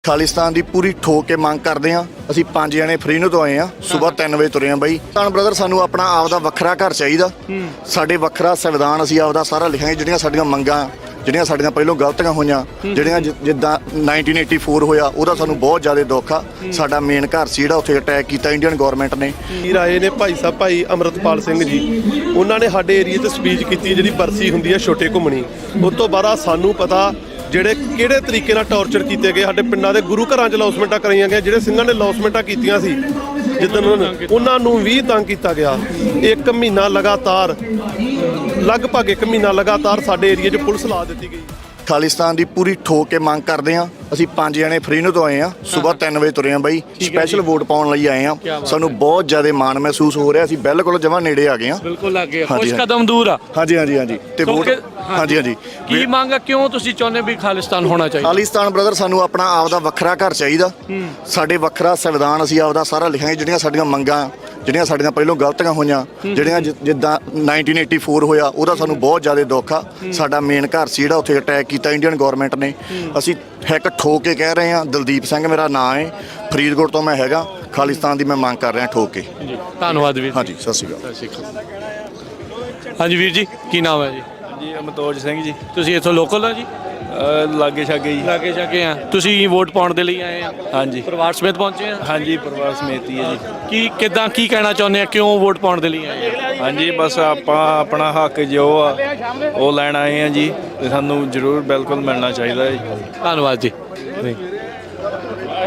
ਖਾਲਿਸਤਾਨ ਦੀ ਪੂਰੀ ਠੋਕ ਕੇ ਮੰਗ ਕਰਦੇ ਹਾਂ। ਅਸੀਂ 5 ਜਣੇ ਫਰੀਨੋ ਤੋਂ ਆਏ ਹਾਂ, ਸਵੇਰ 3 ਵਜੇ ਤੁਰੇ ਹਾਂ ਬਾਈ। ਤਾਂ ਬ੍ਰਦਰ ਸਾਨੂੰ ਆਪਣਾ ਆਪਦਾ ਵੱਖਰਾ ਘਰ ਚਾਹੀਦਾ, ਸਾਡੇ ਵੱਖਰਾ ਸੰਵਿਧਾਨ ਅਸੀਂ ਆਪਦਾ ਸਾਰਾ ਲਿਖਾਂਗੇ। ਜਿਹੜੀਆਂ ਸਾਡੀਆਂ ਮੰਗਾਂ, ਜਿਹੜੀਆਂ ਸਾਡੀਆਂ ਪਹਿਲਾਂ ਗਲਤੀਆਂ ਹੋਈਆਂ, ਜਿਹੜੀਆਂ ਜਿੱਦਾਂ 1984 ਹੋਇਆ, ਉਹਦਾ ਸਾਨੂੰ ਬਹੁਤ ਜ਼ਿਆਦਾ ਦੁੱਖ ਆ। ਸਾਡਾ ਮੇਨ ਘਰ ਸੀ ਜਿਹੜਾ ਉੱਥੇ ਅਟੈਕ ਕੀਤਾ ਇੰਡੀਅਨ ਗੌਰਮੈਂਟ ਨੇ। ਆਏ ਨੇ ਭਾਈ ਸਾਹਿਬ, ਭਾਈ ਅੰਮ੍ਰਿਤਪਾਲ ਸਿੰਘ ਜੀ, ਉਹਨਾਂ ਨੇ ਸਾਡੇ ਏਰੀਏ 'ਚ ਸਪੀਚ ਕੀਤੀ ਜਿਹੜੀ ਬਰਸੀ ਹੁੰਦੀ ਹੈ ਛੋਟੇ ਘੁੰਮਣੀ। ਉਸ ਤੋਂ ਬਾਅਦ ਸਾਨੂੰ ਪਤਾ ਜਿਹੜੇ ਕਿਹੜੇ ਤਰੀਕੇ ਨਾਲ ਟੌਰਚਰ ਕੀਤੇ ਗਏ, ਸਾਡੇ ਪਿੰਡਾਂ ਦੇ ਗੁਰੂ ਘਰਾਂ 'ਚ ਲੌਸਮੈਂਟਾਂ ਕਰਾਈਆਂ ਗਈਆਂ। ਜਿਹੜੇ ਸਿੰਘਾਂ ਨੇ ਲੌਸਮੈਂਟਾਂ ਕੀਤੀਆਂ ਸੀ ਜਿੱਦਣ ਉਹਨਾਂ ਨੂੰ ਵੀ ਤੰਗ ਕੀਤਾ ਗਿਆ। 1 ਮਹੀਨਾ ਲਗਾਤਾਰ, ਲਗਭਗ 1 ਮਹੀਨਾ ਲਗਾਤਾਰ ਸਾਡੇ ਏਰੀਏ 'ਚ ਪੁਲਿਸ ਲਾ ਦਿੱਤੀ ਗਈ। ਖਾਲਿਸਤਾਨ ਦੀ ਪੂਰੀ ਠੋਕ ਕੇ ਮੰਗ ਕਰਦੇ ਹਾਂ। ਅਸੀਂ 5 ਜਣੇ ਫਰੀਨੋ ਤੋਂ ਆਏ ਹਾਂ, ਸਵੇਰ 3 ਵਜੇ ਤੁਰੇ ਹਾਂ ਬਾਈ। ਸਪੈਸ਼ਲ ਵੋਟ ਪਾਉਣ ਲਈ ਆਏ ਹਾਂ। ਸਾਨੂੰ ਬਹੁਤ ਜ਼ਿਆਦਾ ਮਾਣ ਮਹਿਸੂਸ ਹੋ ਰਿਹਾ। ਅਸੀਂ ਬਿਲਕੁਲ ਜਮਾਂ ਨੇੜੇ ਆ ਗਏ ਹਾਂ, ਬਿਲਕੁਲ ਲੱਗੇ ਕੁਝ ਕਦਮ ਦੂਰ ਆ। ਹਾਂਜੀ ਹਾਂਜੀ ਹਾਂਜੀ। ਤੇ ਵੋਟ ਹਾਂਜੀ ਹਾਂਜੀ। ਕੀ ਮੰਗ ਆ, ਕਿਉਂ ਤੁਸੀਂ ਚਾਹੁੰਦੇ ਵੀ ਖਾਲਿਸਤਾਨ ਹੋਣਾ ਚਾਹੀਦਾ? ਖਾਲਿਸਤਾਨ ਬ੍ਰਦਰ ਸਾਨੂੰ ਆਪਣਾ ਆਪਦਾ ਵੱਖਰਾ ਘਰ ਚਾਹੀਦਾ, ਸਾਡੇ ਵੱਖਰਾ ਸੰਵਿਧਾਨ ਅਸੀਂ ਆਪਦਾ ਸਾਰਾ ਲਿਖਾਂਗੇ। ਜਿਹੜੀਆਂ ਸਾਡੀਆਂ ਮੰਗਾਂ, ਜਿਹੜੀਆਂ ਸਾਡੀਆਂ ਪਹਿਲਾਂ ਗਲਤੀਆਂ ਹੋਈਆਂ, ਜਿਹੜੀਆਂ ਜਿੱਦਾਂ 1984 ਹੋਇਆ, ਉਹਦਾ ਸਾਨੂੰ ਬਹੁਤ ਜ਼ਿਆਦਾ ਦੁੱਖ ਆ। ਸਾਡਾ ਮੇਨ ਘਰ ਸੀ ਜਿਹੜਾ ਉੱਥੇ ਅਟੈਕ ਕੀਤਾ ਇੰਡੀਅਨ ਗੌਰਮੈਂਟ ਨੇ। ਅਸੀਂ ਇੱਕ ਠੋਕ ਕੇ ਕਹਿ ਰਹੇ ਹਾਂ। ਦਲਦੀਪ ਸਿੰਘ ਮੇਰਾ ਨਾਂ ਹੈ, ਫਰੀਦਕੋਟ ਤੋਂ ਮੈਂ ਹੈਗਾ। ਖਾਲਿਸਤਾਨ ਦੀ ਮੈਂ ਮੰਗ ਕਰ ਰਿਹਾ ਠੋਕ ਕੇ। ਧੰਨਵਾਦ ਵੀਰ। ਹਾਂਜੀ, ਸਤਿ ਸ਼੍ਰੀ ਅਕਾਲ। ਹਾਂਜੀ ਵੀਰ ਜੀ, ਕੀ ਨਾਮ ਹੈ ਜੀ? ਜੀ ਅਮਤੋਜ ਸਿੰਘ ਜੀ। ਤੁਸੀਂ ਇੱਥੋਂ ਲੋਕਲ ਹੋ ਜੀ? ਲਾਗੇ ਛਾਗੇ ਜੀ। ਲਾਗੇ ਛਾਗੇ ਆ। ਤੁਸੀਂ ਵੋਟ ਪਾਉਣ ਦੇ ਲਈ ਆਏ ਆ? ਹਾਂਜੀ, ਪਰਿਵਾਰ ਸਮੇਤ ਪਹੁੰਚੇ ਆ? ਹਾਂਜੀ ਪਰਿਵਾਰ ਸਮੇਤ ਹੀ ਹੈ ਜੀ। ਕੀ ਕਹਿਣਾ ਚਾਹੁੰਦੇ ਆ, ਕਿਉਂ ਵੋਟ ਪਾਉਣ ਦੇ ਲਈ ਆਏ ਆ? ਹਾਂਜੀ, ਬਸ ਆਪਾਂ ਆਪਣਾ ਹੱਕ ਜੋ ਆ ਉਹ ਲੈਣ ਆਏ ਆ ਜੀ, ਤੇ ਸਾਨੂੰ ਜ਼ਰੂਰ ਬਿਲਕੁਲ ਮਿਲਣਾ ਚਾਹੀਦਾ ਹੈ ਜੀ। ਧੰਨਵਾਦ ਜੀ।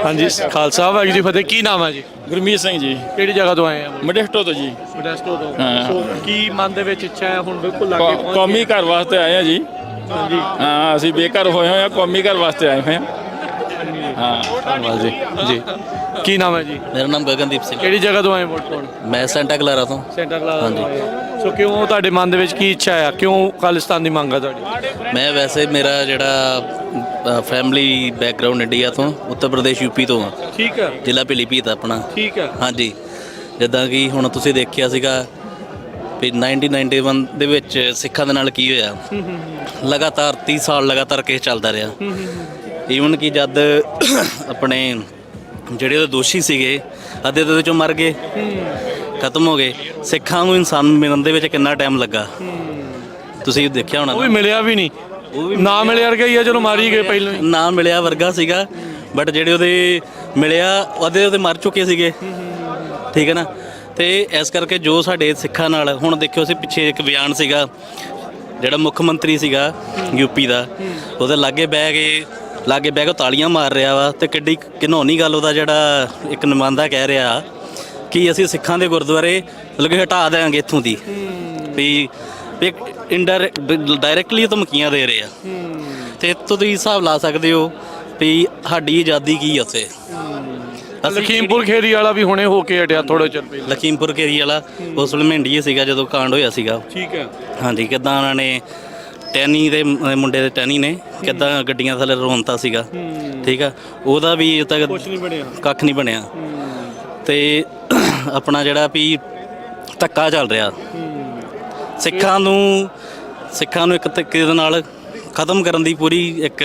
ਹਾਂਜੀ, ਖਾਲਸਾ ਵਾਹਿਗੁਰੂ ਜੀ ਫਤਿਹ। ਕੀ ਨਾਮ ਹੈ ਜੀ? ਗੁਰਮੀਤ ਸਿੰਘ ਜੀ, ਕਿਹੜੀ ਜਗ੍ਹਾ ਤੋਂ ਆਏ ਆ? ਮਡੇਸਟੋ ਤੋਂ ਜੀ। ਮੋਡੈਸਟੋ ਤੋਂ। ਹਾਂ। ਸੋ ਕੀ ਮਨ ਦੇ ਵਿੱਚ ਇੱਛਾ ਹੈ ਹੁਣ? ਬਿਲਕੁਲ ਲਾਗੇ ਪਹੁੰਚ ਗਏ। ਕੌਮੀ ਘਰ ਵਾਸਤੇ ਆਏ ਆ ਜੀ। ਹਾਂਜੀ ਹਾਂ, ਅਸੀਂ ਬੇਘਰ ਹੋਏ ਹੋਏ ਆ, ਕੌਮੀ ਘਰ ਵਾਸਤੇ ਆਏ ਹੋਏ ਆ। ਹਾਂ, ਧੰਨਵਾਦ ਜੀ। ਜੀ ਕੀ ਨਾਮ ਹੈ ਜੀ? ਮੇਰਾ ਨਾਮ ਗਗਨਦੀਪ ਸਿੰਘ। ਕਿਹੜੀ ਜਗ੍ਹਾ ਤੋਂ ਆਏ ਵੋਟ ਪਾਉਣ? ਮੈਂ ਸੈਂਟਾ ਕਲਾਰਾ ਤੋਂ। ਸੈਂਟਰ ਕਲਾਸ ਤੋਂ ਆਏ ਆ। ਸੋ ਕਿਉਂ ਤੁਹਾਡੇ ਮਨ ਦੇ ਵਿੱਚ ਕੀ ਇੱਛਾ ਆ, ਕਿਉਂ ਖਾਲਿਸਤਾਨ ਦੀ ਮੰਗ ਆ ਤੁਹਾਡੀ? ਮੈਂ ਵੈਸੇ ਮੇਰਾ ਜਿਹੜਾ ਫੈਮਿਲੀ ਬੈਕਗ੍ਰਾਉਂਡ ਇੰਡੀਆ ਤੋਂ, ਉੱਤਰ ਪ੍ਰਦੇਸ਼ ਯੂਪੀ ਤੋਂ ਆ। ਠੀਕ ਹੈ। ਜ਼ਿਲ੍ਹਾ ਪੀਲੀਭੀਤ ਆਪਣਾ। ਠੀਕ ਹੈ। ਹਾਂਜੀ, ਜਿੱਦਾਂ ਕਿ ਹੁਣ ਤੁਸੀਂ ਦੇਖਿਆ ਸੀਗਾ ਵੀ 1991 ਦੇ ਵਿੱਚ ਸਿੱਖਾਂ ਦੇ ਨਾਲ ਕੀ ਹੋਇਆ। ਲਗਾਤਾਰ 30 ਸਾਲ ਲਗਾਤਾਰ ਕੇਸ ਚੱਲਦਾ ਰਿਹਾ। ਈਵਨ ਕਿ ਜਦ ਆਪਣੇ ਜਿਹੜੇ ਉਹਦੇ ਦੋਸ਼ੀ ਸੀਗੇ ਅੱਧੇ ਉਹਦੇ ਚੋਂ ਮਰ ਗਏ, ਖਤਮ ਹੋ ਗਏ। ਸਿੱਖਾਂ ਨੂੰ ਇਨਸਾਨ ਮਿਲਣ ਦੇ ਵਿੱਚ ਕਿੰਨਾ ਟਾਈਮ ਲੱਗਾ ਤੁਸੀਂ ਦੇਖਿਆ ਹੋਣਾ। ਉਹ ਵੀ ਮਿਲਿਆ ਵੀ ਨਹੀਂ, ਉਹ ਵੀ ਨਾ ਮਿਲਿਆ ਵਰਗਾ ਹੀ ਆ, ਜਦੋਂ ਮਾਰੀ ਗਏ ਪਹਿਲਾਂ ਹੀ। ਨਾ ਮਿਲਿਆ ਵਰਗਾ ਸੀਗਾ, ਬਟ ਜਿਹੜੇ ਉਹਦੇ ਮਿਲਿਆ ਉਹਦੇ ਮਰ ਚੁੱਕੇ ਸੀਗੇ। ਠੀਕ ਹੈ ਨਾ। ਤੇ ਇਸ ਕਰਕੇ ਜੋ ਸਾਡੇ ਸਿੱਖਾਂ ਨਾਲ ਹੁਣ ਦੇਖਿਓ, ਅਸੀਂ ਪਿੱਛੇ ਇੱਕ ਬਿਆਨ ਸੀਗਾ ਜਿਹੜਾ ਮੁੱਖ ਮੰਤਰੀ ਸੀਗਾ ਯੂਪੀ ਦਾ, ਉਹਦੇ ਲਾਗੇ ਬਹਿ ਕੇ ਤਾਲੀਆਂ ਮਾਰ ਰਿਹਾ ਵਾ। ਤੇ ਕਿੱਡੀ ਘਿਨੌਣੀ ਗੱਲ ਉਹਦਾ ਜਿਹੜਾ ਇੱਕ ਨੁਮਾਇੰਦਾ ਕਹਿ ਰਿਹਾ ਕਿ ਅਸੀਂ ਸਿੱਖਾਂ ਦੇ ਗੁਰਦੁਆਰੇ ਮਤਲਬ ਕਿ ਹਟਾ ਦੇਵਾਂਗੇ ਇੱਥੋਂ ਦੀ, ਵੀ ਡਾਇਰੈਕਟਲੀ ਧਮਕੀਆਂ ਦੇ ਰਹੇ ਆ। ਤੇ ਇੱਥੋਂ ਤੁਸੀਂ ਹਿਸਾਬ ਲਾ ਸਕਦੇ ਹੋ ਵੀ ਸਾਡੀ ਆਜ਼ਾਦੀ ਕੀ ਆ ਉੱਥੇ। ਲਖੀਮਪੁਰ ਖੇਰੀ ਵਾਲਾ ਵੀ ਹੁਣੇ ਹੋ ਕੇ ਹਟਿਆ ਥੋੜੇ ਚਿਰ ਪਹਿਲਾਂ। ਲਖੀਮਪੁਰ ਖੇਰੀ ਵਾਲਾ ਉਸ ਵੇਲੇ ਮਹਿੰਡੀਏ ਸੀਗਾ ਜਦੋਂ ਕਾਂਡ ਹੋਇਆ ਸੀਗਾ। ਠੀਕ ਹੈ। ਹਾਂਜੀ, ਕਿੱਦਾਂ ਉਹਨਾਂ ਨੇ ਟੈਨੀ ਦੇ ਮੁੰਡੇ ਦੇ ਟੈਨੀ ਨੇ ਕਿੱਦਾਂ ਗੱਡੀਆਂ ਥੱਲੇ ਰੋਂਤਾ ਸੀਗਾ। ਠੀਕ ਆ, ਉਹਦਾ ਵੀ ਅਜੇ ਤੱਕ ਕੁਛ ਨਹੀਂ ਬਣਿਆ, ਕੱਖ ਨਹੀਂ ਬਣਿਆ। ਤੇ ਆਪਣਾ ਜਿਹੜਾ ਵੀ ਧੱਕਾ ਚੱਲ ਰਿਹਾ ਸਿੱਖਾਂ ਨੂੰ ਇੱਕ ਤਰੀਕੇ ਦੇ ਨਾਲ ਖਤਮ ਕਰਨ ਦੀ ਪੂਰੀ ਇੱਕ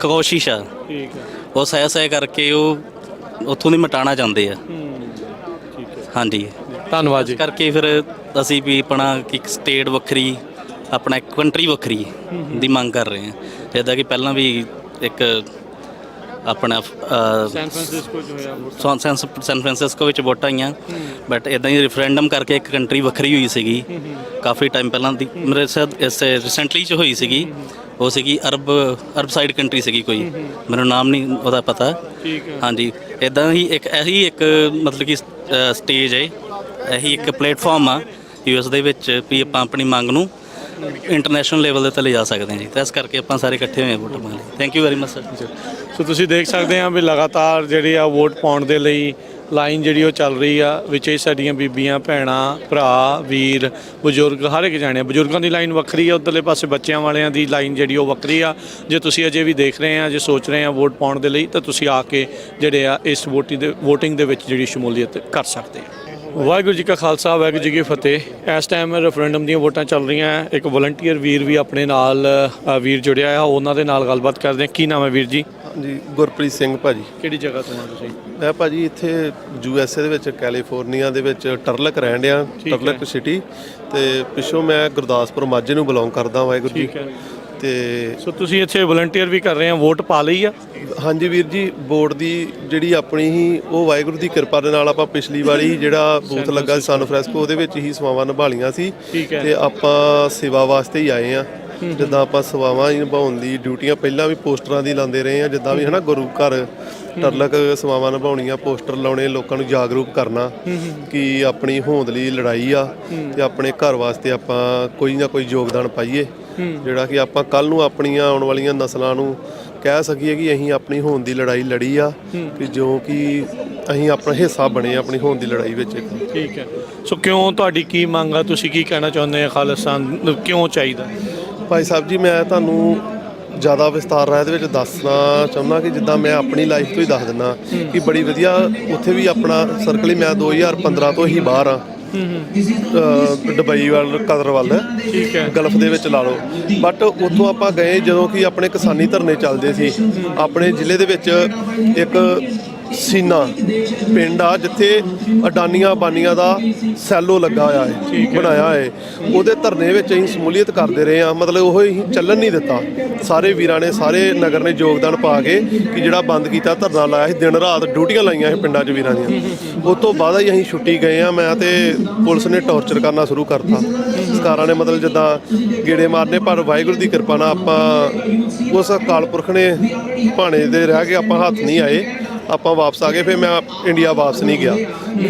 ਕੋਸ਼ਿਸ਼ ਆ। ਠੀਕ ਹੈ। ਉਹ ਸਹਿ ਕਰਕੇ ਉਹ ਉੱਥੋਂ ਦੀ ਮਿਟਾਉਣਾ ਚਾਹੁੰਦੇ ਆ। ਹਾਂਜੀ, ਧੰਨਵਾਦ ਜੀ। ਕਰਕੇ ਫਿਰ ਅਸੀਂ ਵੀ ਆਪਣਾ ਇੱਕ ਸਟੇਟ ਵੱਖਰੀ, ਆਪਣਾ ਇੱਕ ਕੰਟਰੀ ਵੱਖਰੀ ਦੀ ਮੰਗ ਕਰ ਰਹੇ ਹਾਂ। ਜਿੱਦਾਂ ਕਿ ਪਹਿਲਾਂ ਵੀ ਇੱਕ ਆਪਣਾ ਸੈਨ ਫਰਾਂਸਿਸਕੋ ਵਿੱਚ ਵੋਟਾਂ ਆਈਆਂ, ਬਟ ਇੱਦਾਂ ਹੀ ਰੈਫਰੈਂਡਮ ਕਰਕੇ ਇੱਕ ਕੰਟਰੀ ਵੱਖਰੀ ਹੋਈ ਸੀਗੀ ਕਾਫੀ ਟਾਈਮ ਪਹਿਲਾਂ ਦੀ। ਮੇਰੇ ਸਾਥ ਇਸ ਰੀਸੈਂਟਲੀ 'ਚ ਹੋਈ ਸੀਗੀ। ਉਹ ਸੀਗੀ ਅਰਬ ਸਾਈਡ ਕੰਟਰੀ ਸੀਗੀ ਕੋਈ, ਮੈਨੂੰ ਨਾਮ ਨਹੀਂ ਉਹਦਾ ਪਤਾ। ਠੀਕ ਹੈ। ਹਾਂਜੀ, ਇੱਦਾਂ ਹੀ ਇਹੀ ਇੱਕ ਮਤਲਬ ਕਿ ਸਟੇਜ ਹੈ, ਇਹੀ ਇੱਕ ਪਲੇਟਫਾਰਮ ਆ US ਦੇ ਵਿੱਚ ਵੀ ਆਪਾਂ ਆਪਣੀ ਮੰਗ ਨੂੰ ਇੰਟਰਨੈਸ਼ਨਲ ਲੈਵਲ ਦੇ 'ਤੇ ਲਿਜਾ ਸਕਦੇ ਹਾਂ ਜੀ। ਤਾਂ ਇਸ ਕਰਕੇ ਆਪਾਂ ਸਾਰੇ ਇਕੱਠੇ ਹੋਏ ਹਾਂ ਵੋਟ ਪਾਉਣ ਲਈ। Thank you very much sir. So ਤੁਸੀਂ ਦੇਖ ਸਕਦੇ ਆ ਵੀ ਲਗਾਤਾਰ ਜਿਹੜੀ ਆ ਵੋਟ ਪਾਉਣ ਦੇ ਲਈ ਲਾਈਨ ਜਿਹੜੀ ਉਹ ਚੱਲ ਰਹੀ ਆ। ਵਿੱਚ ਹੀ ਸਾਡੀਆਂ ਬੀਬੀਆਂ, ਭੈਣਾਂ, ਭਰਾ, ਵੀਰ, ਬਜ਼ੁਰਗ ਹਰ ਇੱਕ ਜਾਣੇ। ਬਜ਼ੁਰਗਾਂ ਦੀ ਲਾਈਨ ਵੱਖਰੀ ਆ, ਉੱਧਰਲੇ ਪਾਸੇ ਬੱਚਿਆਂ ਵਾਲਿਆਂ ਦੀ ਲਾਈਨ ਜਿਹੜੀ ਉਹ ਵੱਖਰੀ ਆ। ਜੇ ਤੁਸੀਂ ਅਜੇ ਵੀ ਦੇਖ ਰਹੇ ਆ, ਜੇ ਸੋਚ ਰਹੇ ਆ ਵੋਟ ਪਾਉਣ ਦੇ ਲਈ, ਤਾਂ ਤੁਸੀਂ ਆ ਕੇ ਜਿਹੜੇ ਆ ਇਸ ਵੋਟਿੰਗ ਦੇ ਵਿੱਚ ਜਿਹੜੀ ਸ਼ਮੂਲੀਅਤ ਕਰ ਸਕਦੇ ਆ। ਵਾਹਿਗੁਰੂ ਜੀ ਕਾ ਖਾਲਸਾ, ਵਾਹਿਗੁਰੂ ਜੀ ਕੀ ਫਤਿਹ। ਇਸ ਟਾਈਮ ਰੈਫਰੈਂਡਮ ਦੀਆਂ ਵੋਟਾਂ ਚੱਲ ਰਹੀਆਂ। ਇੱਕ ਵਲੰਟੀਅਰ ਵੀਰ ਵੀ ਆਪਣੇ ਨਾਲ ਵੀਰ ਜੁੜਿਆ ਆ, ਉਹਨਾਂ ਦੇ ਨਾਲ ਗੱਲਬਾਤ ਕਰਦੇ ਹਾਂ। ਕੀ ਨਾਮ ਹੈ ਵੀਰ ਜੀ? ਹਾਂਜੀ, ਗੁਰਪ੍ਰੀਤ ਸਿੰਘ ਭਾਜੀ। ਕਿਹੜੀ ਜਗ੍ਹਾ ਤੋਂ ਆ ਤੁਸੀਂ? ਮੈਂ ਭਾਜੀ ਇੱਥੇ USA ਦੇ ਵਿੱਚ ਕੈਲੀਫੋਰਨੀਆ ਦੇ ਵਿੱਚ ਟਰਲਕ ਰਹਿਣ ਡਿਆ, ਟਰਲਕ ਸਿਟੀ, ਤੇ ਪਿੱਛੋਂ ਮੈਂ ਗੁਰਦਾਸਪੁਰ ਮਾਝੇ ਨੂੰ ਬਿਲੋਂਗ ਕਰਦਾ। ਵਾਹਿਗੁਰੂ ਜੀ। ਠੀਕ ਹੈ। ਤੇ ਸੋ ਤੁਸੀਂ ਇੱਥੇ ਵਲੰਟੀਅਰ ਵੀ ਕਰ ਰਹੇ ਆ, ਵੋਟ ਪਾ ਲਈ ਆ? ਹਾਂਜੀ ਵੀਰ ਜੀ, ਬੋਰਡ ਦੀ ਜਿਹੜੀ ਆਪਣੀ ਹੀ ਉਹ ਵਾਹਿਗੁਰੂ ਦੀ ਕਿਰਪਾ ਦੇ ਨਾਲ ਆਪਾਂ ਪਿਛਲੀ ਵਾਰੀ ਜਿਹੜਾ ਬੂਥ ਲੱਗਾ ਸੀ ਸਨ ਫਰੈਸਕੋ, ਉਹਦੇ ਵਿੱਚ ਹੀ ਸੇਵਾਵਾਂ ਨਿਭਾਲੀਆਂ ਸੀ ਤੇ ਆਪਾਂ ਸੇਵਾ ਵਾਸਤੇ ਹੀ ਆਏ ਆ। ਜਿੱਦਾਂ ਆਪਾਂ ਸੇਵਾਵਾਂ ਹੀ ਨਿਭਾਉਣ ਦੀ ਡਿਊਟੀਆਂ ਪਹਿਲਾਂ ਵੀ ਪੋਸਟਰਾਂ ਦੀ ਲਾਉਂਦੇ ਰਹੇ ਆ, ਜਿੱਦਾਂ ਵੀ ਹਨਾ ਗੁਰੂ ਘਰ ਟਰਲਕ ਸੇਵਾਵਾਂ ਨਿਭਾਉਣੀਆਂ, ਪੋਸਟਰ ਲਾਉਣੇ, ਲੋਕਾਂ ਨੂੰ ਜਾਗਰੂਕ ਕਰਨਾ ਕਿ ਆਪਣੀ ਹੋਂਦ ਲਈ ਲੜਾਈ ਆ ਤੇ ਆਪਣੇ ਘਰ ਵਾਸਤੇ ਆਪਾਂ ਕੋਈ ਨਾ ਕੋਈ ਯੋਗਦਾਨ ਪਾਈਏ, ਜਿਹੜਾ ਕਿ ਆਪਾਂ ਕੱਲ ਨੂੰ ਆਪਣੀਆਂ ਆਉਣ ਵਾਲੀਆਂ ਨਸਲਾਂ ਨੂੰ ਕਹਿ ਸਕੀਏ ਕਿ ਅਸੀਂ ਆਪਣੀ ਹੋਂਦ ਦੀ ਲੜਾਈ ਲੜੀ ਆ, ਕਿ ਜੋ ਕਿ ਅਸੀਂ ਆਪਣਾ ਹਿੱਸਾ ਬਣੇ ਆਪਣੀ ਹੋਂਦ ਦੀ ਲੜਾਈ ਵਿੱਚ। ਠੀਕ ਹੈ। ਸੋ ਕਿਉਂ, ਤੁਹਾਡੀ ਕੀ ਮੰਗ ਆ, ਤੁਸੀਂ ਕੀ ਕਹਿਣਾ ਚਾਹੁੰਦੇ ਆ, ਖਾਲਿਸਤਾਨ ਕਿਉਂ ਚਾਹੀਦਾ? ਭਾਈ ਸਾਹਿਬ ਜੀ, ਮੈਂ ਤੁਹਾਨੂੰ ਜ਼ਿਆਦਾ ਵਿਸਤਾਰ ਰਾਹ ਦੇ ਵਿੱਚ ਦੱਸਣਾ ਚਾਹੁੰਦਾ ਕਿ ਜਿੱਦਾਂ ਮੈਂ ਆਪਣੀ ਲਾਈਫ ਤੋਂ ਹੀ ਦੱਸ ਦਿੰਦਾ ਕਿ ਬੜੀ ਵਧੀਆ ਉੱਥੇ ਵੀ ਆਪਣਾ ਸਰਕਲ ਹੀ, ਮੈਂ 2015 ਤੋਂ ਹੀ ਬਾਹਰ ਆ, ਦੁਬਈ ਵੱਲ, ਕਤਰ ਵੱਲ, ਠੀਕ ਹੈ, ਗਲਫ ਦੇ ਵਿੱਚ ਲਾ ਲਓ। ਬਟ ਉੱਥੋਂ ਆਪਾਂ ਗਏ ਜਦੋਂ ਕਿ ਆਪਣੇ ਕਿਸਾਨੀ ਧਰਨੇ ਚੱਲਦੇ ਸੀ। ਆਪਣੇ ਜ਼ਿਲ੍ਹੇ ਦੇ ਵਿੱਚ ਇੱਕ ਸੀਨਾ ਪਿੰਡ ਆ ਜਿੱਥੇ ਅਡਾਨੀਆਂ ਬਾਨੀਆਂ ਦਾ ਸੈਲੋ ਲੱਗਾ ਹੋਇਆ ਹੈ, ਬਣਾਇਆ ਹੈ। ਉਹਦੇ ਧਰਨੇ ਵਿੱਚ ਅਸੀਂ ਸਮੂਲੀਅਤ ਕਰਦੇ ਰਹੇ ਹਾਂ, ਮਤਲਬ ਉਹ ਹੀ ਚੱਲਣ ਨਹੀਂ ਦਿੱਤਾ। ਸਾਰੇ ਵੀਰਾਂ ਨੇ, ਸਾਰੇ ਨਗਰ ਨੇ ਯੋਗਦਾਨ ਪਾ ਕੇ ਕਿ ਜਿਹੜਾ ਬੰਦ ਕੀਤਾ, ਧਰਨਾ ਲਾਇਆ ਸੀ, ਦਿਨ ਰਾਤ ਡਿਊਟੀਆਂ ਲਾਈਆਂ ਸੀ ਪਿੰਡਾਂ 'ਚ ਵੀਰਾਂ ਦੀਆਂ। ਉਸ ਤੋਂ ਬਾਅਦ ਹੀ ਅਸੀਂ ਛੁੱਟੀ ਗਏ ਹਾਂ। ਮੈਂ ਤੇ ਪੁਲਿਸ ਨੇ ਟੌਰਚਰ ਕਰਨਾ ਸ਼ੁਰੂ ਕਰਤਾ, ਸਰਕਾਰਾਂ ਨੇ, ਮਤਲਬ ਜਿੱਦਾਂ ਗੇੜੇ ਮਾਰਨੇ। ਪਰ ਵਾਹਿਗੁਰੂ ਦੀ ਕਿਰਪਾ ਨਾਲ ਆਪਾਂ ਉਸ ਅਕਾਲ ਪੁਰਖ ਨੇ ਭਾਣੇ ਦੇ ਰਹਿ ਕੇ ਆਪਾਂ ਹੱਥ ਨਹੀਂ ਆਏ, ਆਪਾਂ ਵਾਪਸ ਆ ਗਏ। ਫਿਰ ਮੈਂ ਇੰਡੀਆ ਵਾਪਸ ਨਹੀਂ ਗਿਆ।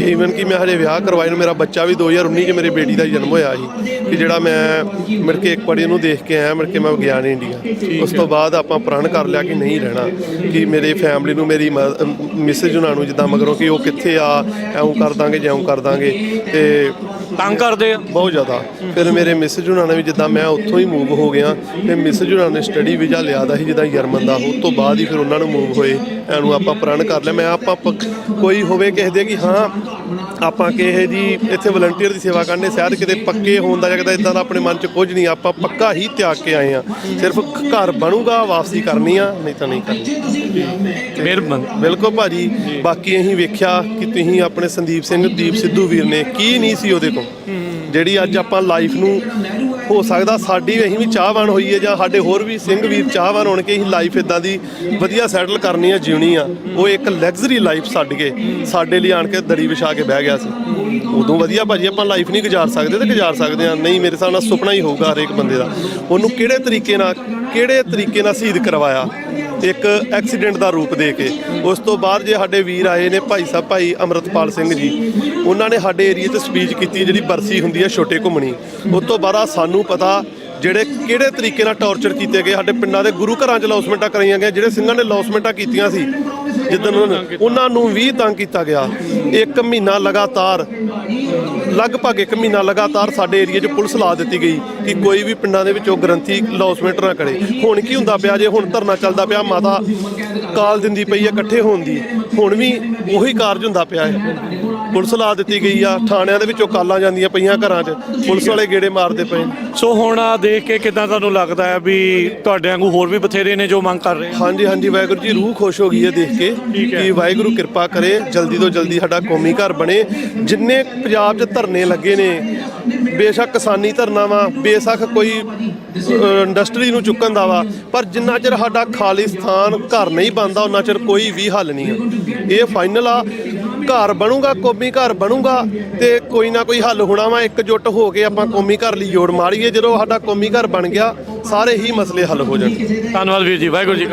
ਈਵਨ ਕਿ ਮੈਂ ਹਜੇ ਵਿਆਹ ਕਰਵਾਏ ਨੂੰ, ਮੇਰਾ ਬੱਚਾ ਵੀ 2019 'ਚ ਮੇਰੀ ਬੇਟੀ ਦਾ ਜਨਮ ਹੋਇਆ ਸੀ, ਕਿ ਜਿਹੜਾ ਮੈਂ ਮੁੜ ਕੇ ਇੱਕ ਵਾਰੀ ਇਹਨੂੰ ਦੇਖ ਕੇ ਆਇਆ, ਮੁੜ ਕੇ ਮੈਂ ਗਿਆ ਨਹੀਂ ਇੰਡੀਆ। ਉਸ ਤੋਂ ਬਾਅਦ ਆਪਾਂ ਪ੍ਰਣ ਕਰ ਲਿਆ ਕਿ ਨਹੀਂ ਰਹਿਣਾ, ਕਿ ਮੇਰੇ ਫੈਮਿਲੀ ਨੂੰ, ਮੇਰੀ ਮਿਸਿਜ ਉਹਨਾਂ ਨੂੰ ਜਿੱਦਾਂ ਮਗਰੋਂ ਕਿ ਉਹ ਕਿੱਥੇ ਆ, ਐਉਂ ਕਰ ਦਾਂਗੇ ਜਿਉਂ ਕਰ ਦਾਂਗੇ, ਤੇ ਤੰਗ ਕਰਦੇ ਆ ਬਹੁਤ ਜ਼ਿਆਦਾ। ਫਿਰ ਮੇਰੇ ਮਿਸਿਜ ਉਹਨਾਂ ਨੇ ਵੀ, ਜਿੱਦਾਂ ਮੈਂ ਉੱਥੋਂ ਹੀ ਮੂਵ ਹੋ ਗਿਆ, ਤੇ ਮਿਸਿਜ ਉਹਨਾਂ ਨੇ ਸਟੱਡੀ ਵੀਜ਼ਾ ਲਿਆ ਦਾ ਸੀ ਜਿੱਦਾਂ ਜਰਮਨ ਦਾ। ਉਸ ਤੋਂ ਬਾਅਦ ਹੀ ਫਿਰ ਉਹਨਾਂ ਨੂੰ ਮੂਵ ਹੋਏ। ਇਹਨੂੰ ਆਪਾਂ ਪ੍ਰਣ ਕਰ ਲਿਆ। ਮੈਂ ਆਪਾਂ ਕੋਈ ਹੋਵੇ ਕਿਸੇ ਦੇ ਕਿ ਹਾਂ ਆਪਾਂ ਕਿਸੇ ਦੀ ਇੱਥੇ ਵਲੰਟੀਅਰ ਦੀ ਸੇਵਾ ਕਰਨੇ, ਸ਼ਾਇਦ ਕਿਤੇ ਪੱਕੇ ਹੋਣ ਦਾ ਜਾਂ ਕਿਤੇ ਇੱਦਾਂ ਦਾ ਆਪਣੇ ਮਨ 'ਚ ਕੁਝ ਨਹੀਂ। ਆਪਾਂ ਪੱਕਾ ਹੀ ਤਿਆਗ ਕੇ ਆਏ ਹਾਂ। ਸਿਰਫ ਘਰ ਬਣੂਗਾ ਵਾਪਸੀ ਕਰਨੀ ਆ, ਨਹੀਂ ਤਾਂ ਨਹੀਂ ਕਰਨੀ। ਮਿਹਰਬਾਨੀ। ਬਿਲਕੁਲ ਭਾਜੀ। ਬਾਕੀ ਅਸੀਂ ਵੇਖਿਆ ਕਿ ਤੁਸੀਂ ਆਪਣੇ ਸੰਦੀਪ ਸਿੰਘ, ਦੀਪ ਸਿੱਧੂ ਵੀਰ ਨੇ, ਕੀ ਨਹੀਂ ਸੀ ਉਹਦੇ ਕੋਲ, ਜਿਹੜੀ ਅੱਜ ਆਪਾਂ ਲਾਈਫ ਨੂੰ, ਹੋ ਸਕਦਾ ਸਾਡੀ ਅਸੀਂ ਵੀ ਚਾਹਵਾਨ ਹੋਈਏ ਜਾਂ ਸਾਡੇ ਹੋਰ ਵੀ ਸਿੰਘ ਵੀਰ ਚਾਹਵਾਨ ਹੋਣ ਕਿ ਅਸੀਂ ਲਾਈਫ ਇਦਾਂ ਦੀ ਵਧੀਆ ਸੈਟਲ ਕਰਨੀ ਆ, ਜਿਉਣੀ ਆ। ਉਹ ਇੱਕ ਲਗਜ਼ਰੀ ਲਾਈਫ ਛੱਡ ਕੇ ਸਾਡੇ ਲਈ ਆਣ ਕੇ ਦਰੀ ਵਿਛਾ ਕੇ ਬਹਿ ਗਿਆ ਸੀ। ਉਦੋਂ ਵਧੀਆ ਭਾਜੀ ਆਪਾਂ ਲਾਈਫ ਨਹੀਂ ਗੁਜ਼ਾਰ ਸਕਦੇ, ਤੇ ਗੁਜ਼ਾਰ ਸਕਦੇ ਆ ਨਹੀਂ, ਮੇਰੇ ਹਿਸਾਬ ਨਾਲ ਸੁਪਨਾ ਹੀ ਹੋਊਗਾ ਹਰੇਕ ਬੰਦੇ ਦਾ। ਉਹਨੂੰ ਕਿਹੜੇ ਤਰੀਕੇ ਨਾਲ ਸ਼ਹੀਦ ਕਰਵਾਇਆ, ਇੱਕ ਐਕਸੀਡੈਂਟ ਦਾ ਰੂਪ ਦੇ ਕੇ। ਉਸ ਤੋਂ ਬਾਅਦ ਜੇ ਸਾਡੇ ਵੀਰ ਆਏ ਨੇ, ਭਾਈ ਅਮਰਤਪਾਲ ਸਿੰਘ ਜੀ, ਉਹਨਾਂ ਨੇ ਸਾਡੇ ਏਰੀਏ 'ਚ ਸਪੀਚ ਕੀਤੀ, ਜਿਹੜੀ ਬਰਸੀ ਹੁੰਦੀ ਹੈ ਛੋਟੇ ਘੁੰਮਣੀ। ਉਸ ਤੋਂ ਬਾਅਦ ਸਾਨੂੰ ਪਤਾ ਜਿਹੜੇ ਕਿਹੜੇ ਤਰੀਕੇ ਨਾਲ ਟੌਰਚਰ ਕੀਤੇ ਗਏ, ਸਾਡੇ ਪਿੰਡਾਂ ਦੇ ਗੁਰੂ ਘਰਾਂ 'ਚ ਲੌਸਮੈਂਟਾਂ ਕਰਾਈਆਂ ਗਈਆਂ। ਜਿਹੜੇ ਸਿੰਘਾਂ ਨੇ ਲੌਸਮੈਂਟਾਂ ਕੀਤੀਆਂ ਸੀ ਜਿੱਦਣ ਉਹਨਾਂ ਨੂੰ ਵੀ ਤੰਗ ਕੀਤਾ ਗਿਆ। 1 ਮਹੀਨਾ ਲਗਾਤਾਰ, ਲਗਭਗ 1 ਮਹੀਨਾ ਲਗਾਤਾਰ ਸਾਡੇ ਏਰੀਏ 'ਚ ਪੁਲਿਸ ਲਾ ਦਿੱਤੀ ਗਈ ਕਿ ਕੋਈ ਵੀ ਪਿੰਡਾਂ ਦੇ ਵਿੱਚੋਂ ਗ੍ਰੰਥੀ ਲੌਸਮੈਂਟ ਨਾ ਕਰੇ। ਹੁਣ ਕੀ ਹੁੰਦਾ ਪਿਆ, ਜੇ ਹੁਣ ਧਰਨਾ ਚੱਲਦਾ ਪਿਆ, ਮਾਤਾ ਕਾਲ ਦਿੰਦੀ ਪਈ ਹੈ ਇਕੱਠੇ ਹੋਣ ਦੀ, ਹੁਣ ਵੀ ਉਹੀ ਕਾਰਜ ਹੁੰਦਾ ਪਿਆ ਹੈ। ਪੁਲਿਸ ਲਾ ਦਿੱਤੀ ਗਈ ਆ, ਥਾਣਿਆਂ ਦੇ ਵਿੱਚੋਂ ਕਾਲਾਂ ਜਾਂਦੀਆਂ ਪਈਆਂ ਘਰਾਂ 'ਚ, ਪੁਲਿਸ ਵਾਲੇ ਗੇੜੇ ਮਾਰਦੇ ਪਏ। ਸੋ ਹੁਣ ਆ ਦੇਖ ਕੇ ਕਿੱਦਾਂ ਤੁਹਾਨੂੰ ਲੱਗਦਾ ਹੈ ਵੀ ਤੁਹਾਡੇ ਵਾਂਗੂ ਹੋਰ ਵੀ ਬਥੇਰੇ ਨੇ ਜੋ ਮੰਗ ਕਰ ਰਹੇ? ਹਾਂਜੀ, ਵਾਹਿਗੁਰੂ ਜੀ, ਰੂਹ ਖੁਸ਼ ਹੋ ਗਈ ਹੈ ਦੇਖ ਕੇ ਕਿ ਵਾਹਿਗੁਰੂ ਕਿਰਪਾ ਕਰੇ, ਜਲਦੀ ਤੋਂ ਜਲਦੀ ਸਾਡਾ ਕੌਮੀ ਘਰ ਬਣੇ। ਜਿੰਨੇ ਪੰਜਾਬ 'ਚ ਧਰਨੇ ਲੱਗੇ ਨੇ, ਬੇਸ਼ੱਕ ਕਿਸਾਨੀ ਧਰਨਾ ਵਾ, ਬੇਸ਼ੱਕ ਕੋਈ ਇੰਡਸਟਰੀ ਨੂੰ ਚੁੱਕਣ ਦਾ ਵਾ, ਪਰ ਜਿੰਨਾ ਚਿਰ ਸਾਡਾ ਖਾਲਿਸਤਾਨ ਘਰ ਨਹੀਂ ਬਣਦਾ ਉਹਨਾਂ ਚਿਰ ਕੋਈ ਵੀ ਹੱਲ ਨਹੀਂ ਆ। ਇਹ ਫਾਈਨਲ ਆ, ਘਰ ਬਣੂਗਾ, ਕੌਮੀ ਘਰ ਬਣੂਗਾ ਤੇ ਕੋਈ ਨਾ ਕੋਈ ਹੱਲ ਹੋਣਾ ਵਾ। ਇਕਜੁੱਟ ਹੋ ਕੇ ਆਪਾਂ ਕੌਮੀ ਘਰ ਲਈ ਜੋੜ ਮਾਰੀਏ। ਜਦੋਂ ਸਾਡਾ ਕੌਮੀ ਘਰ ਬਣ ਗਿਆ, ਸਾਰੇ ਹੀ ਮਸਲੇ ਹੱਲ ਹੋ ਜਾਣਗੇ। ਧੰਨਵਾਦ ਵੀਰ ਜੀ, ਵਾਹਿਗੁਰੂ ਜੀ।